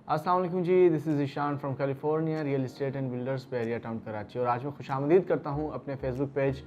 अस्सलाम वालेकुम जी, this is Ishaan from California real estate and builders Bahria town Karachi. और आज मैं खुशामदीद करता हूं अपने फेसबुक पेज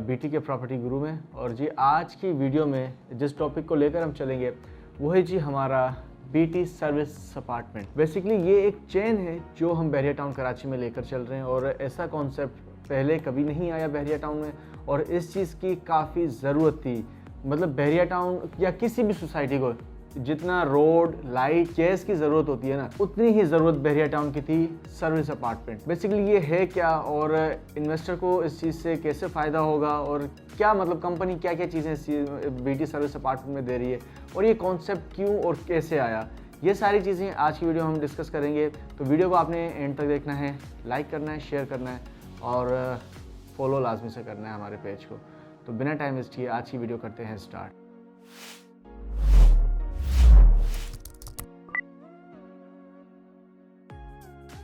बीटी के प्रॉपर्टी गुरु में। और जी आज की वीडियो में जिस टॉपिक को लेकर हम चलेंगे वो है जी हमारा बीटी सर्विस अपार्टमेंट। बेसिकली ये एक चेन है जो हम बहरिया टाउन कराची में लेकर चल रहे हैं और ऐसा कॉन्सेप्ट पहले कभी नहीं आया बहरिया टाउन में और इस चीज़ की काफ़ी ज़रूरत थी। मतलब बहरिया टाउन या किसी भी सोसाइटी को जितना रोड लाइट गैस की ज़रूरत होती है ना, उतनी ही ज़रूरत बहरिया टाउन की थी सर्विस अपार्टमेंट। बेसिकली ये है क्या और इन्वेस्टर को इस चीज़ से कैसे फ़ायदा होगा और क्या मतलब कंपनी क्या क्या चीज़ें बीटी सर्विस अपार्टमेंट में दे रही है और ये कॉन्सेप्ट क्यों और कैसे आया, ये सारी चीज़ें आज की वीडियो में हम डिस्कस करेंगे। तो वीडियो को आपने एंड तक देखना है, लाइक करना है, शेयर करना है और फॉलो लाजमी से करना है हमारे पेज को। तो बिना टाइम वेस्ट किए आज की वीडियो करते हैं स्टार्ट।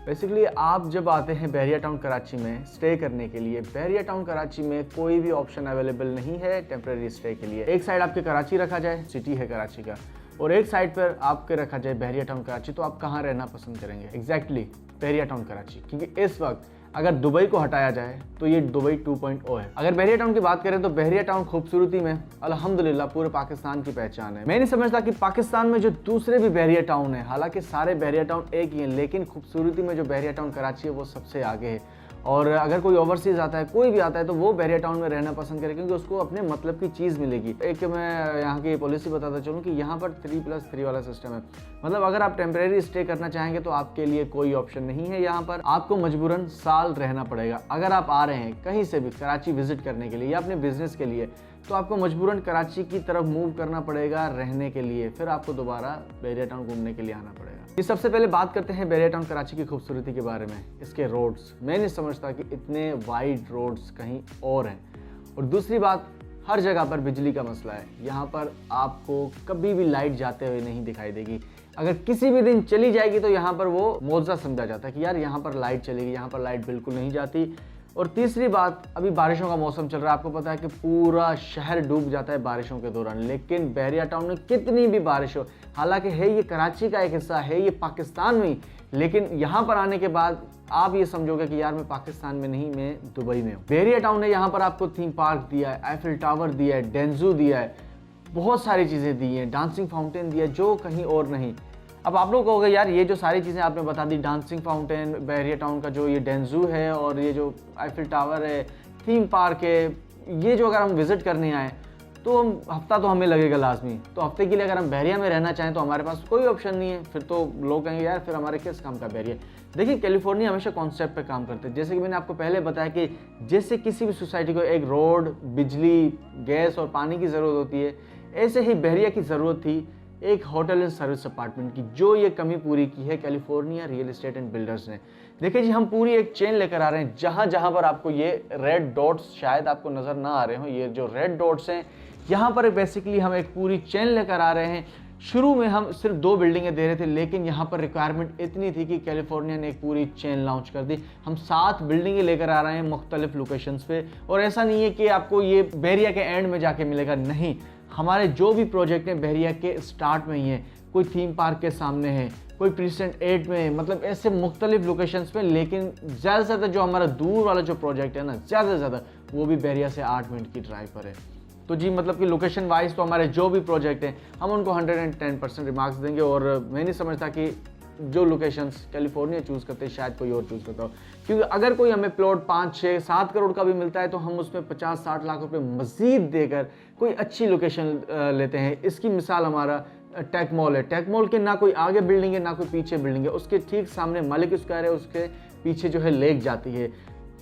बेसिकली आप जब आते हैं बहरिया टाउन कराची में स्टे करने के लिए, बहरिया टाउन कराची में कोई भी ऑप्शन अवेलेबल नहीं है टेम्परेरी स्टे के लिए। एक साइड आपके कराची रखा जाए, सिटी है कराची का, और एक साइड पर आपके रखा जाए बहरिया टाउन कराची, तो आप कहाँ रहना पसंद करेंगे? एग्जैक्टली बहरिया टाउन कराची। क्योंकि इस वक्त अगर दुबई को हटाया जाए तो ये दुबई 2.0 है। अगर बहरिया टाउन की बात करें तो बहरिया टाउन खूबसूरती में अल्हम्दुलिल्लाह पूरे पाकिस्तान की पहचान है। मैं नहीं समझता कि पाकिस्तान में जो दूसरे भी बहरिया टाउन है, हालांकि सारे बहरिया टाउन एक ही हैं, लेकिन खूबसूरती में जो बहरिया टाउन कराची है वो सबसे आगे है। और अगर कोई ओवरसीज़ आता है, कोई भी आता है, तो वो बहरिया टाउन में रहना पसंद करे क्योंकि उसको अपने मतलब की चीज़ मिलेगी। एक मैं यहाँ की पॉलिसी बताता चलूँ कि यहाँ पर 3+3 वाला सिस्टम है। मतलब अगर आप टेम्परेरी स्टे करना चाहेंगे तो आपके लिए कोई ऑप्शन नहीं है। यहाँ पर आपको मजबूरन साल रहना पड़ेगा। अगर आप आ रहे हैं कहीं से भी कराची विजिट करने के लिए या अपने बिजनेस के लिए, तो आपको मजबूरन कराची की तरफ मूव करना पड़ेगा रहने के लिए, फिर आपको दोबारा बहरिया टाउन घूमने के लिए आना पड़ेगा। ये सबसे पहले बात करते हैं बहरिया टाउन कराची की खूबसूरती के बारे में। इसके रोड्स, मैं नहीं समझता कि इतने वाइड रोड्स कहीं और हैं। और दूसरी बात, हर जगह पर बिजली का मसला है। यहाँ पर आपको कभी भी लाइट जाते हुए नहीं दिखाई देगी। अगर किसी भी दिन चली जाएगी तो यहाँ पर वो मौजज़ा समझा जाता है कि यार यहाँ पर लाइट चलेगी, यहाँ पर लाइट बिल्कुल नहीं जाती। और तीसरी बात, अभी बारिशों का मौसम चल रहा है, आपको पता है कि पूरा शहर डूब जाता है बारिशों के दौरान। लेकिन बहरिया टाउन में कितनी भी बारिश हो, हालांकि है ये कराची का एक हिस्सा है, ये पाकिस्तान में ही, लेकिन यहाँ पर आने के बाद आप ये समझोगे कि यार मैं पाकिस्तान में नहीं, मैं दुबई में हूँ। बहरिया टाउन ने यहाँ पर आपको थीम पार्क दिया है, आईफिल टावर दिया है, डेंजू दिया है, बहुत सारी चीज़ें दी हैं, डांसिंग फाउंटेन दिया है जो कहीं और नहीं। अब आप लोग कहोगे यार ये जो सारी चीज़ें आपने बता दी, डांसिंग फाउंटेन, बहरिया टाउन का जो ये डेंजू है और ये जो आईफिल टावर है, थीम पार्क है, ये जो अगर हम विज़िट करने आए तो हफ्ता तो हमें लगेगा लाजमी। तो हफ्ते के लिए अगर हम बहरिया में रहना चाहें तो हमारे पास कोई ऑप्शन नहीं है। फिर तो लोग कहेंगे यार फिर हमारे किस काम का बहरिया। देखिए कैलिफोर्निया हमेशा कॉन्सेप्ट पे काम करते हैं। जैसे कि मैंने आपको पहले बताया कि जैसे किसी भी सोसाइटी को एक रोड, बिजली, गैस और पानी की ज़रूरत होती है, ऐसे ही बहरिया की ज़रूरत थी एक होटल एंड सर्विस अपार्टमेंट की, जो ये कमी पूरी की है California real estate and builders ने। देखिए जी, हम पूरी एक चेन लेकर आ रहे हैं। जहाँ जहाँ पर आपको ये रेड डॉट्स शायद आपको नज़र ना आ रहे हो, ये जो रेड डॉट्स हैं, यहाँ पर बेसिकली हम एक पूरी चेन लेकर आ रहे हैं। शुरू में हम सिर्फ 2 बिल्डिंगें दे रहे थे, लेकिन यहाँ पर रिक्वायरमेंट इतनी थी कि कैलिफोर्निया ने एक पूरी चेन लॉन्च कर दी। हम 7 बिल्डिंगें लेकर आ रहे हैं मुख्तलिफ लोकेशंस पे। और ऐसा नहीं है कि आपको ये बहरिया के एंड में जाके मिलेगा, नहीं, हमारे जो भी प्रोजेक्ट हैं बहरिया के स्टार्ट में ही हैं। कोई थीम पार्क के सामने है, कोई प्रीसेंट 8 में है, मतलब ऐसे मुख्तलिफ लोकेशंस पे। लेकिन ज़्यादा से ज़्यादा जो हमारा दूर वाला जो प्रोजेक्ट है ना, ज़्यादा से ज़्यादा वो भी बहरिया से 8 मिनट की ड्राइव पर है। तो जी मतलब कि लोकेशन वाइज तो हमारे जो भी प्रोजेक्ट हैं हम उनको 110% रिमार्क्स देंगे। और मैं नहीं समझता कि जो लोकेशंस कैलिफोर्निया चूज़ करते हैं शायद कोई और चूज़ करता हो, क्योंकि अगर कोई हमें प्लॉट 5, 6, 7 करोड़ का भी मिलता है तो हम उसमें 50-60 लाख रुपए मज़ीद देकर कोई अच्छी लोकेशन लेते हैं। इसकी मिसाल हमारा टेक मॉल है। टेक मॉल के ना कोई आगे बिल्डिंग है ना कोई पीछे बिल्डिंग है, उसके ठीक सामने मलिक स्क्वायर है, उसके पीछे जो है लेक जाती है।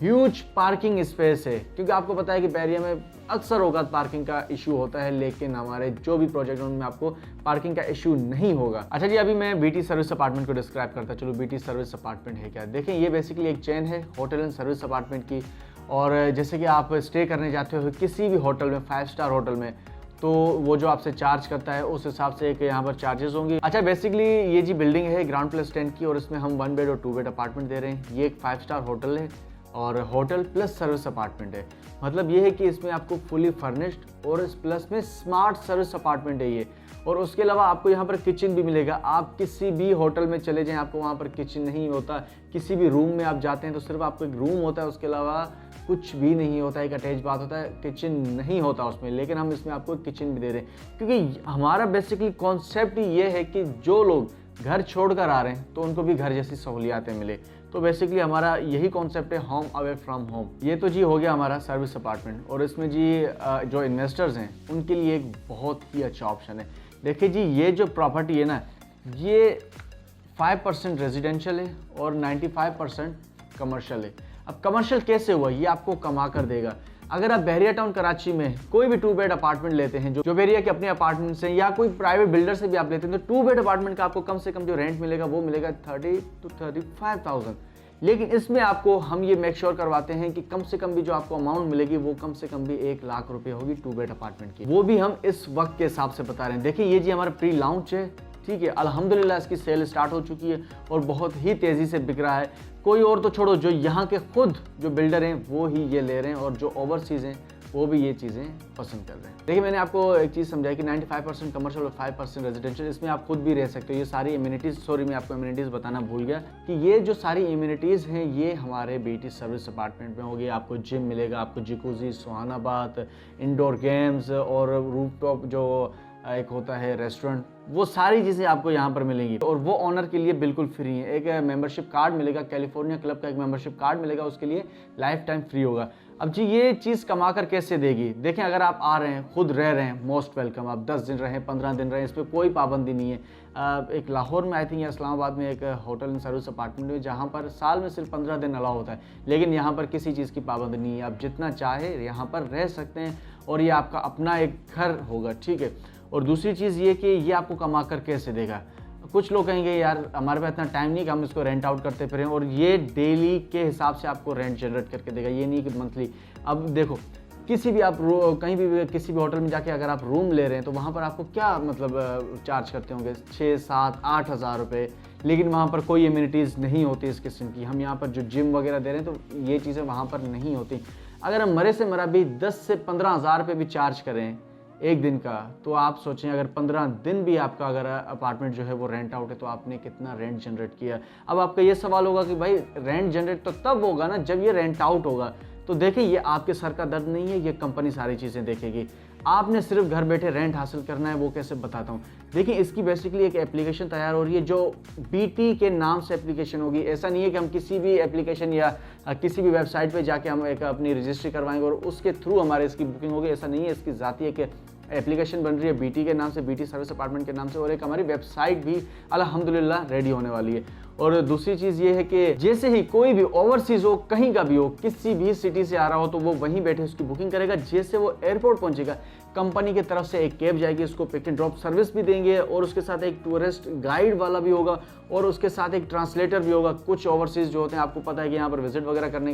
ह्यूज पार्किंग स्पेस है, क्योंकि आपको पता है कि बहरिया में अक्सर होगा पार्किंग का इशू होता है, लेकिन हमारे जो भी प्रोजेक्ट हैं उनमें आपको पार्किंग का इशू नहीं होगा। अच्छा जी, अभी मैं बीटी सर्विस अपार्टमेंट को डिस्क्राइब करता चलो। बीटी सर्विस अपार्टमेंट है क्या? देखें, ये बेसिकली एक चेन है होटल एंड सर्विस अपार्टमेंट की। और जैसे कि आप स्टे करने जाते हो किसी भी होटल में, 5 स्टार होटल में, तो वो जो आपसे चार्ज करता है उस हिसाब से एक यहाँ पर चार्जेस होंगे। अच्छा, बेसिकली ये जी बिल्डिंग है ग्राउंड +10 की और इसमें हम 1 बेड और 2 बेड अपार्टमेंट दे रहे हैं। ये एक 5 स्टार होटल है और होटल प्लस सर्विस अपार्टमेंट है। मतलब ये है कि इसमें आपको फुली फर्निश्ड और इस प्लस में स्मार्ट सर्विस अपार्टमेंट है ये। और उसके अलावा आपको यहाँ पर किचन भी मिलेगा। आप किसी भी होटल में चले जाएं, आपको वहाँ पर किचन नहीं होता। किसी भी रूम में आप जाते हैं तो सिर्फ आपको एक रूम होता है, उसके अलावा कुछ भी नहीं होता। एक अटैच बाथ होता है, किचन नहीं होता उसमें, लेकिन हम इसमें आपको किचन भी दे रहे हैं क्योंकि हमारा बेसिकली कॉन्सेप्ट ये है कि जो लोग घर छोड़कर आ रहे हैं तो उनको भी घर जैसी सहूलियातें मिले। तो बेसिकली हमारा यही कॉन्सेप्ट है, होम अवे फ्रॉम होम। ये तो जी हो गया हमारा सर्विस अपार्टमेंट। और इसमें जी जो इन्वेस्टर्स हैं उनके लिए एक बहुत ही अच्छा ऑप्शन है। देखिए जी, ये जो प्रॉपर्टी है ना, ये 5% रेजिडेंशियल है और 95% कमर्शियल है। अब कमर्शियल कैसे हुआ, ये आपको कमा कर देगा। अगर आप बहरिया टाउन कराची में कोई भी 2 बेड अपार्टमेंट लेते हैं, जो बहरिया के अपने अपार्टमेंट से या कोई प्राइवेट बिल्डर से भी आप लेते हैं, तो 2 बेड अपार्टमेंट का आपको कम से कम जो रेंट मिलेगा वो मिलेगा 30 to 35,000। लेकिन इसमें आपको हम ये मेक श्योर करवाते हैं कि कम से कम भी जो आपको अमाउंट मिलेगी वो कम से कम भी 1 लाख रुपए होगी 2 बेड अपार्टमेंट की। वो भी हम इस वक्त के हिसाब से बता रहे हैं। देखिए ये जी हमारा प्री लॉन्च है, ठीक है। अल्हम्दुलिल्लाह इसकी सेल स्टार्ट हो चुकी है और बहुत ही तेज़ी से बिक रहा है। कोई और तो छोड़ो, जो यहाँ के खुद जो बिल्डर हैं वो ही ये ले रहे हैं और जो ओवरसीज़ हैं वो भी ये चीज़ें पसंद कर रहे हैं। देखिए मैंने आपको एक चीज़ समझाई कि 95% कमर्शियल और 5% रेजिडेंशियल, इसमें आप खुद भी रह सकते हो। ये सारी इम्यूनिटीज़, सॉरी मैं आपको इम्यूनिटीज़ बताना भूल गया कि ये जो सारी इम्यूनिटीज़ हैं ये हमारे बीटी सर्विस अपार्टमेंट में होगी। आपको जिम मिलेगा, आपको जिकूजी, सुहाना बाथ, इंडोर गेम्स और रूफटॉप जो एक होता है रेस्टोरेंट, वो सारी चीज़ें आपको यहाँ पर मिलेंगी और वो ऑनर के लिए बिल्कुल फ्री है। एक मेंबरशिप कार्ड मिलेगा, कैलिफोर्निया क्लब का एक मेंबरशिप कार्ड मिलेगा, उसके लिए लाइफ टाइम फ्री होगा। अब जी ये चीज़ कमा कर कैसे देगी, देखें अगर आप आ रहे हैं, खुद रह रहे हैं, मोस्ट वेलकम। आप 10 दिन रहें, 15 दिन रहें, इस पर कोई पाबंदी नहीं है। एक लाहौर में आई थिंक या इस्लामाबाद में एक होटल एंड सर्विस अपार्टमेंट है जहाँ पर साल में सिर्फ 15 दिन अलाउ होता है, लेकिन यहाँ पर किसी चीज़ की पाबंदी नहीं है। आप जितना चाहे यहाँ पर रह सकते हैं और ये आपका अपना एक घर होगा, ठीक है। और दूसरी चीज़ ये कि ये आपको कमा कर कैसे देगा। कुछ लोग कहेंगे यार हमारे पास इतना टाइम नहीं कि हम इसको रेंट आउट करते फिरें, और ये डेली के हिसाब से आपको रेंट जनरेट करके देगा, ये नहीं कि मंथली। अब देखो किसी भी आप कहीं भी किसी भी होटल में जाके अगर आप रूम ले रहे हैं तो वहाँ पर आपको क्या मतलब चार्ज करते होंगे 6, 7, 8 हज़ार रुपये, लेकिन वहाँ पर कोई इम्यूनिटीज़ नहीं होती इस किस्म की। हम यहाँ पर जो जिम वगैरह दे रहे हैं तो ये चीज़ें वहाँ पर नहीं होती। अगर हम मरे से मरा भी 10 से 15 हज़ार रुपये भी चार्ज करें एक दिन का, तो आप सोचें अगर 15 दिन भी आपका अगर अपार्टमेंट जो है वो रेंट आउट है तो आपने कितना रेंट जनरेट किया। अब आपका ये सवाल होगा कि भाई रेंट जनरेट तो तब होगा ना जब ये रेंट आउट होगा। तो देखिए ये आपके सर का दर्द नहीं है, ये कंपनी सारी चीज़ें देखेगी। आपने सिर्फ घर बैठे रेंट हासिल करना है, वो कैसे बताता हूँ। देखिए इसकी बेसिकली एक एप्लीकेशन तैयार हो रही है जो बीटी के नाम से एप्लीकेशन होगी। ऐसा नहीं है कि हम किसी भी एप्लीकेशन या किसी भी वेबसाइट पे जाके हम एक अपनी रजिस्ट्री करवाएंगे और उसके थ्रू हमारे इसकी बुकिंग होगी, ऐसा नहीं है। इसकी ज़ाती एक एप्लीकेशन बन रही है बीटी के नाम से, बीटी सर्विस अपार्टमेंट के नाम से, और एक हमारी वेबसाइट भी अल्हम्दुलिल्लाह रेडी होने वाली है। और दूसरी चीज़ ये है कि जैसे ही कोई भी ओवरसीज़ हो, कहीं का भी हो, किसी भी सिटी से आ रहा हो तो वो वहीं बैठे उसकी बुकिंग करेगा। जैसे वो एयरपोर्ट पहुंचेगा कंपनी की तरफ से एक कैब जाएगी, उसको पिक एंड ड्रॉप सर्विस भी देंगे और उसके साथ एक टूरिस्ट गाइड वाला भी होगा और उसके साथ एक ट्रांसलेटर भी होगा। कुछ ओवरसीज़ जो होते हैं आपको पता है कि यहाँ पर विजिट वगैरह करने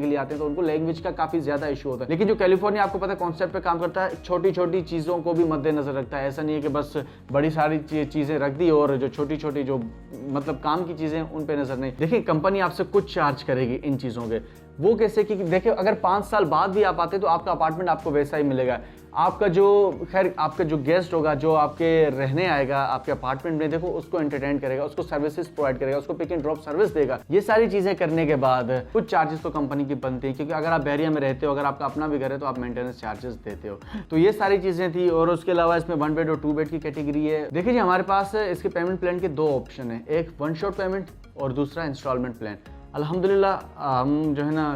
के लिए आते हैं तो उनको लैंग्वेज का काफ़ी ज़्यादा इशू होता है। लेकिन जो कैलिफोर्निया आपको पता है कॉन्सेप्ट पे काम करता है, छोटी छोटी चीज़ों को भी मद्देनजर रखता है। ऐसा नहीं है कि बस बड़ी सारी चीज़ें रख दी और जो छोटी छोटी जो मतलब काम की चीज़ें उन पर नजर नहीं। देखिए कंपनी आपसे कुछ चार्ज करेगी इन चीज़ों के, वो कैसे कि देखिए अगर 5 साल बाद भी आप आते तो आपका अपार्टमेंट आपको वैसा ही मिलेगा। आपका जो खैर आपका जो गेस्ट होगा जो आपके रहने आएगा आपके अपार्टमेंट में, देखो उसको एंटरटेन करेगा, उसको सर्विसेज प्रोवाइड करेगा, उसको पिक एंड ड्रॉप सर्विस देगा। ये सारी चीज़ें करने के बाद कुछ चार्जेस तो कंपनी की बनती है, क्योंकि अगर आप बहरिया में रहते हो, अगर आपका अपना भी घर है तो आप मेंटेनेंस चार्जेस देते हो। तो ये सारी चीज़ें थी। और उसके अलावा इसमें 1 बेड और 2 बेड की कैटेगरी है। देखिए जी हमारे पास इसके पेमेंट प्लान के 2 ऑप्शन है, एक 1 शॉट पेमेंट और दूसरा इंस्टॉलमेंट प्लान। अल्हम्दुलिल्लाह हम जो है ना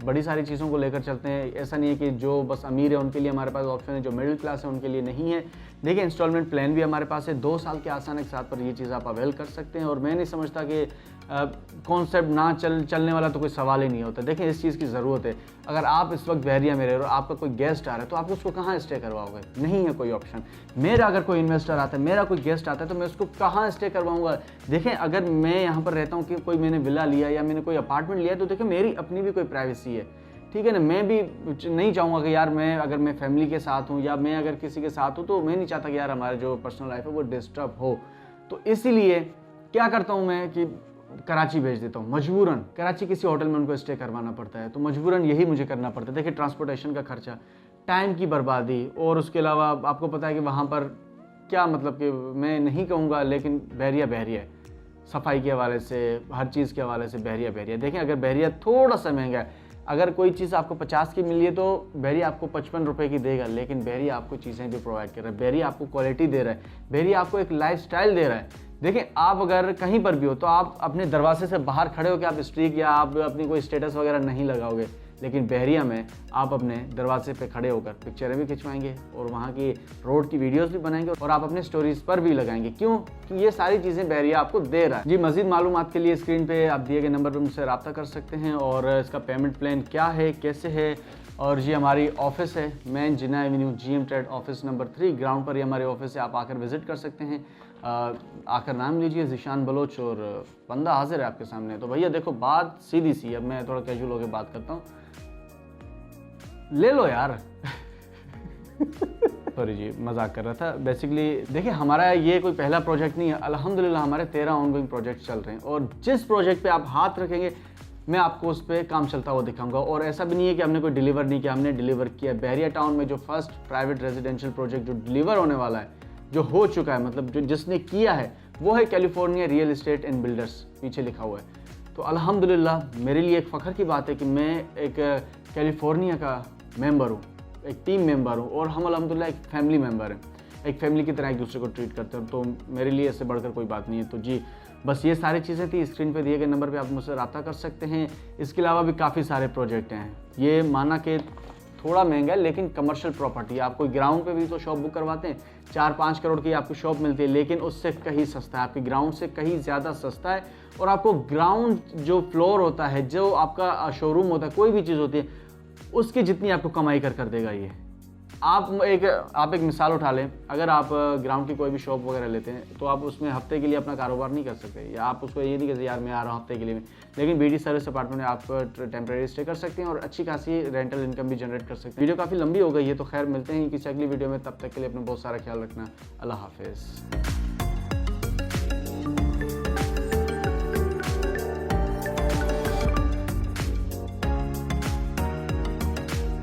बड़ी सारी चीज़ों को लेकर चलते हैं। ऐसा नहीं है कि जो बस अमीर है उनके लिए हमारे पास ऑप्शन है, जो मिडिल क्लास है उनके लिए नहीं है। देखिए इंस्टॉलमेंट प्लान भी हमारे पास है, 2 साल के आसान के साथ पर ये चीज़ आप अवेल कर सकते हैं। और मैं नहीं समझता कि कॉन्सेप्ट ना चलने वाला तो कोई सवाल ही नहीं होता। देखिए इस चीज़ की ज़रूरत है। अगर आप इस वक्त बहरिया में रह रहे हो, आपका कोई गेस्ट आ रहा है तो आप उसको कहाँ स्टे करवाओगे? नहीं है कोई ऑप्शन। मेरा अगर कोई इन्वेस्टर आता है, मेरा कोई गेस्ट आता है तो मैं उसको कहाँ स्टे करवाऊँगा? देखें अगर मैं यहाँ पर रहता हूँ कि कोई मैंने विला लिया या मैंने कोई अपार्टमेंट लिया तो देखिए मेरी अपनी भी कोई प्राइवेसी है, ठीक है ना। मैं भी नहीं चाहूँगा कि यार मैं अगर मैं फैमिली के साथ हूँ या मैं अगर किसी के साथ हूँ तो मैं नहीं चाहता कि यार हमारे जो पर्सनल लाइफ है वो डिस्टर्ब हो। तो इसीलिए क्या करता हूँ मैं कि कराची भेज देता हूँ मजबूरन, कराची किसी होटल में उनको स्टे करवाना पड़ता है, तो मजबूरन यही मुझे करना पड़ता है। देखिए ट्रांसपोर्टेशन का खर्चा, टाइम की बर्बादी, और उसके अलावा आपको पता है कि वहाँ पर क्या, मतलब कि मैं नहीं कहूँगा लेकिन बहरिया है, सफाई के हवाले से, हर चीज़ के हवाले से बहरिया। देखें अगर बहरिया थोड़ा सा महंगा है, अगर कोई चीज़ आपको 50 की मिली है तो बहरिया आपको 55 रुपये की देगा, लेकिन बहरिया आपको चीज़ें भी प्रोवाइड कर रहा है, बहरिया आपको क्वालिटी दे रहा है, बहरिया आपको एक लाइफस्टाइल दे रहा है। देखिए आप अगर कहीं पर भी हो तो आप अपने दरवाजे से बाहर खड़े हो कि आप स्ट्रीक या आप अपनी कोई स्टेटस वगैरह नहीं लगाओगे, लेकिन बहरिया में आप अपने दरवाजे पे खड़े होकर पिक्चरें भी खिंचवाएंगे और वहाँ की रोड की वीडियोस भी बनाएंगे और आप अपने स्टोरीज पर भी लगाएंगे। क्यों? कि ये सारी चीज़ें बहरिया आपको दे रहा है। जी, मज़ीद मालूमात के लिए स्क्रीन पे आप दिए गए नंबर पर मुझसे रब्ता कर सकते हैं। और इसका पेमेंट प्लान क्या है, कैसे है, और जी हमारी ऑफिस है main Jinnah avenue GM trade office number 3 ground पर ही हमारे ऑफिस है, आप आकर विजिट कर सकते हैं। आकर नाम लीजिए ज़ीशान बलोच और बंदा हाजिर है आपके सामने। तो भैया देखो बात सीधी सी, अब मैं थोड़ा कैजुअल होकर बात करता हूँ, ले लो यार सॉरी जी, मजाक कर रहा था। बेसिकली देखिए हमारा ये कोई पहला प्रोजेक्ट नहीं है, अल्हम्दुलिल्लाह हमारे 13 ऑनगोइंग प्रोजेक्ट चल रहे हैं, और जिस प्रोजेक्ट पे आप हाथ रखेंगे मैं आपको उस पर काम चलता हुआ दिखाऊंगा। और ऐसा भी नहीं है कि हमने कोई डिलीवर नहीं किया, हमने डिलीवर किया। बहरिया टाउन में जो फर्स्ट प्राइवेट रेजिडेंशियल प्रोजेक्ट जो डिलीवर होने वाला है, जो हो चुका है, मतलब जो जिसने किया है, वो है California real estate and builders, पीछे लिखा हुआ है। तो अल्हम्दुलिल्लाह मेरे लिए एक फ़ख्र की बात है कि मैं एक कैलिफोर्निया का मेंबर हूँ, एक टीम मेंबर हूँ, और हम अल्हम्दुलिल्लाह एक फैमिली मेंबर हैं, एक फैमिली की तरह एक दूसरे को ट्रीट करते हैं। तो मेरे लिए इससे बढ़कर कोई बात नहीं है। तो जी बस ये सारी चीज़ें थी। स्क्रीन पे दिए गए नंबर पे आप मुझसे रब्ता कर सकते हैं। इसके अलावा भी काफ़ी सारे प्रोजेक्ट हैं। ये माना कि थोड़ा महंगा है लेकिन कमर्शियल प्रॉपर्टी, आप कोई ग्राउंड पे भी तो शॉप बुक करवाते हैं, 4-5 करोड़ की आपको शॉप मिलती है, लेकिन उससे कहीं सस्ता है, आपके ग्राउंड से कहीं ज़्यादा सस्ता है। और आपको ग्राउंड जो फ्लोर होता है, जो आपका शोरूम होता है, कोई भी चीज़ होती है, उसकी जितनी आपको कमाई कर देगा ये। आप एक मिसाल उठा लें, अगर आप ग्राउंड की कोई भी शॉप वगैरह लेते हैं तो आप उसमें हफ्ते के लिए अपना कारोबार नहीं कर सकते, या आप उसको ये नहीं कहते यार मैं आ रहा हूँ हफ्ते के लिए, लेकिन BD सर्विस अपार्टमेंट में आप टेम्परेरी स्टे कर सकते हैं और अच्छी खासी रेंटल इनकम भी जनरेट कर सकते हैं। वीडियो काफ़ी लंबी हो गई है, तो खैर मिलते हैं किसी अगली वीडियो में, तब तक के लिए अपना बहुत सारा ख्याल रखना। अल्लाह हाफिज़।